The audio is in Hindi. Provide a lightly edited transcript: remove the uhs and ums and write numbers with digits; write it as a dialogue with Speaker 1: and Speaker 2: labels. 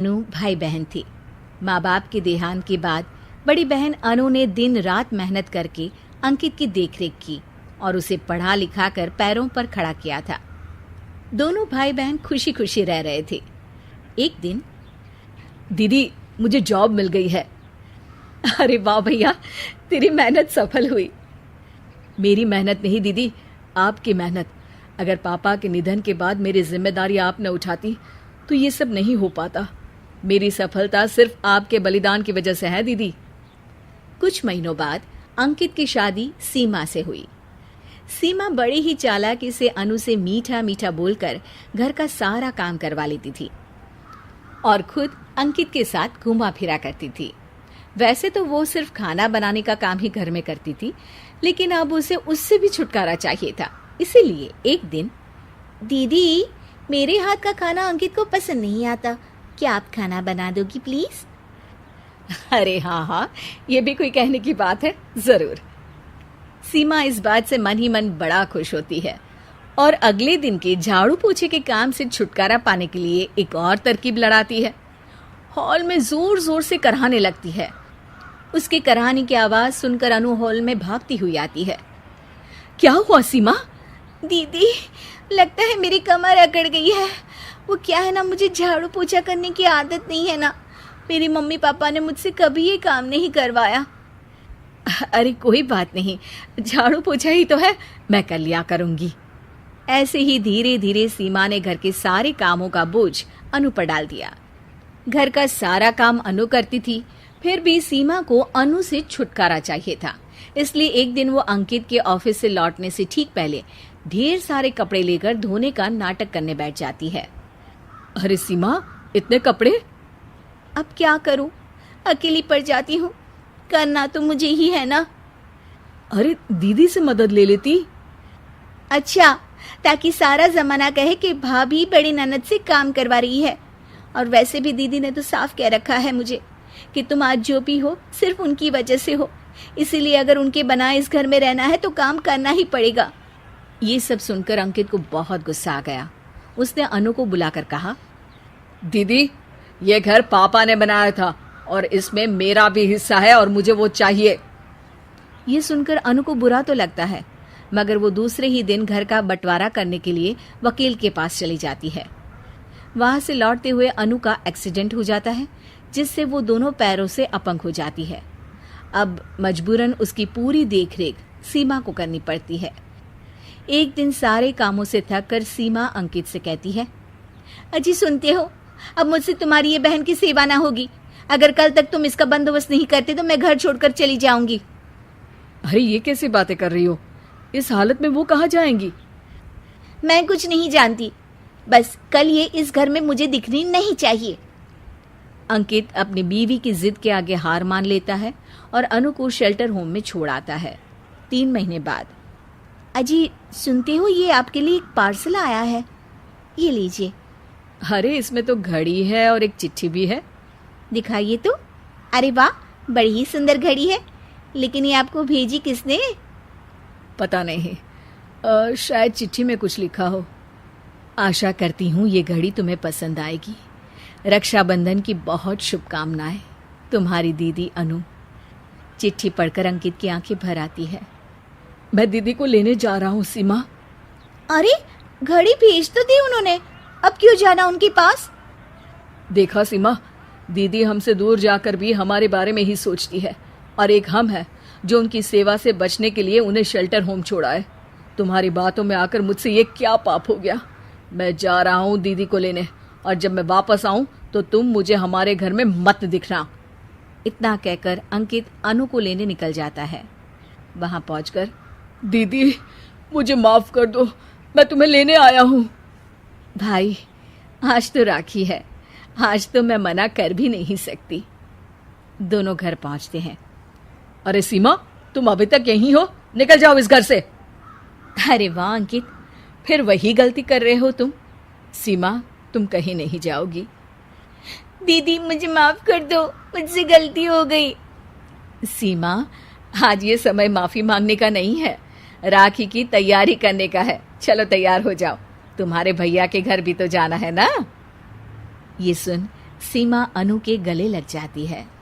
Speaker 1: अनु भाई बहन थे। माँ बाप के देहांत के बाद बड़ी बहन अनु ने दिन रात मेहनत करके अंकित की देखरेख की और उसे पढ़ा लिखा कर पैरों पर खड़ा किया था। दोनों भाई बहन खुशी खुशी रह रहे थे। एक दिन,
Speaker 2: दीदी मुझे जॉब मिल गई है।
Speaker 1: अरे वाह भैया, तेरी मेहनत सफल हुई।
Speaker 2: मेरी मेहनत नहीं दीदी, आपकी मेहनत। अगर पापा के निधन के बाद मेरी जिम्मेदारी आप न उठाती तो ये सब नहीं हो पाता। मेरी सफलता सिर्फ आपके बलिदान की वजह से है दीदी।
Speaker 1: कुछ महीनों बाद अंकित की शादी सीमा से हुई। सीमा बड़े ही चालाकी से अनु से मीठा मीठा बोलकर घर का सारा काम करवा लेती थी और खुद अंकित के साथ घुमा फिरा करती थी। वैसे तो वो सिर्फ खाना बनाने का काम ही घर में करती थी, लेकिन अब उसे उससे भी छुटकारा चाहिए था। इसीलिए एक दिन, दीदी मेरे हाथ का खाना अंकित को पसंद नहीं आता, क्या आप खाना बना दोगी प्लीज?
Speaker 2: अरे हाँ, ये भी कोई कहने की बात है, जरूर।
Speaker 1: सीमा इस बात से मन ही मन बड़ा खुश होती है और अगले दिन के झाड़ू पोछे के काम से छुटकारा पाने के लिए एक और तरकीब लड़ाती है। हॉल में जोर जोर से कराहने लगती है। उसके कराहने की आवाज सुनकर अनु हॉल में भागती हुई आती है।
Speaker 2: क्या हुआ सीमा?
Speaker 1: दीदी, लगता है मेरी कमर अकड़ गई है। वो क्या है ना, मुझे झाड़ू पोछा करने की आदत नहीं है ना। मेरी मम्मी पापा ने मुझसे कभी ये काम नहीं करवाया।
Speaker 2: अरे कोई बात नहीं, झाड़ू पोछा ही तो है, मैं कर लिया करूंगी।
Speaker 1: ऐसे ही धीरे धीरे सीमा ने घर के सारे कामों का बोझ अनु पर डाल दिया। घर का सारा काम अनु करती थी, फिर भी सीमा को अनु से छुटकारा चाहिए था। इसलिए एक दिन वो अंकित के ऑफिस से लौटने से ठीक पहले ढेर सारे कपड़े लेकर धोने का नाटक करने बैठ जाती है।
Speaker 2: अरे सीमा, इतने कपड़े?
Speaker 1: अब क्या करूं, अकेली पड़ जाती हूँ, करना तो मुझे ही है ना।
Speaker 2: अरे दीदी से मदद ले लेती।
Speaker 1: अच्छा, ताकि सारा जमाना कहे कि भाभी बड़ी ननद से काम करवा रही है। और वैसे भी दीदी ने तो साफ कह रखा है मुझे कि तुम आज जो भी हो सिर्फ उनकी वजह से हो, इसीलिए अगर उनके बनाए इस घर में रहना है तो काम करना ही पड़ेगा। ये सब सुनकर अंकित को बहुत गुस्सा आ गया। उसने अनु को बुलाकर कहा,
Speaker 2: दीदी ये घर पापा ने बनाया था और इसमें मेरा भी हिस्सा है और मुझे वो चाहिए।
Speaker 1: ये सुनकर अनु को बुरा तो लगता है, मगर वो दूसरे ही दिन घर का बंटवारा करने के लिए वकील के पास चली जाती है। वहां से लौटते हुए अनु का एक्सीडेंट हो जाता है, जिससे वो दोनों पैरों से अपंग हो जाती है। अब मजबूरन उसकी पूरी देखरेख सीमा को करनी पड़ती है। एक दिन सारे कामों से थक कर सीमा अंकित से कहती है, अजी सुनते हो, अब मुझसे तुम्हारी ये बहन की सेवा ना होगी। अगर कल तक तुम इसका बंदोबस्त नहीं करते तो मैं घर छोड़कर चली जाऊंगी।
Speaker 2: अरे ये कैसी बातें कर रही हो? इस हालत में वो कहाँ जाएंगी?
Speaker 1: मैं कुछ नहीं जानती, बस कल ये इस घर में मुझे दिखनी नहीं चाहिए। अंकित अपनी बीवी की जिद के आगे हार मान लेता है और अनु को शेल्टर होम में छोड़ आता है। 3 महीने बाद, अजी सुनते हो, ये आपके लिए एक पार्सल आया है, ये लीजिए।
Speaker 2: अरे इसमें तो घड़ी है और एक चिट्ठी भी है।
Speaker 1: दिखाइए तो। अरे वाह, बड़ी ही सुंदर घड़ी है, लेकिन ये आपको भेजी किसने?
Speaker 2: पता नहीं, शायद चिट्ठी में कुछ लिखा हो।
Speaker 1: आशा करती हूँ ये घड़ी तुम्हें पसंद आएगी। रक्षाबंधन की बहुत शुभकामनाएं, तुम्हारी दीदी अनु। चिट्ठी पढ़कर अंकित की आंखें भर आती है।
Speaker 2: मैं दीदी को लेने जा रहा हूँ सीमा।
Speaker 1: अरे घड़ी भेज तो दी उन्होंने, अब क्यों जाना उनके पास?
Speaker 2: देखा सीमा, दीदी हमसे दूर जाकर भी हमारे बारे में ही सोचती है, और एक हम है जो उनकी सेवा से बचने के लिए उन्हें शेल्टर होम छोड़ा है। तुम्हारी बातों में आकर मुझसे ये क्या पाप हो गया? मैं जा रहा हूँ दीदी को लेने, और जब मैं वापस आऊं तो तुम मुझे हमारे घर में मत दिखना।
Speaker 1: इतना कहकर अंकित अनु को लेने निकल जाता है। वहां पहुंचकर,
Speaker 2: दीदी मुझे माफ कर दो, मैं तुम्हें लेने आया हूँ।
Speaker 1: भाई आज तो राखी है, आज तो मैं मना कर भी नहीं सकती। दोनों घर पहुंचते हैं।
Speaker 2: अरे सीमा, तुम अभी तक यहीं हो? निकल जाओ इस घर से।
Speaker 1: अरे वाह अंकित, फिर वही गलती कर रहे हो तुम। सीमा, तुम कहीं नहीं जाओगी। दीदी मुझे माफ कर दो, मुझसे गलती हो गई। सीमा, आज ये समय माफी मांगने का नहीं है, राखी की तैयारी करने का है। चलो तैयार हो जाओ, तुम्हारे भैया के घर भी तो जाना है ना। ये सुन सीमा अनु के गले लग जाती है।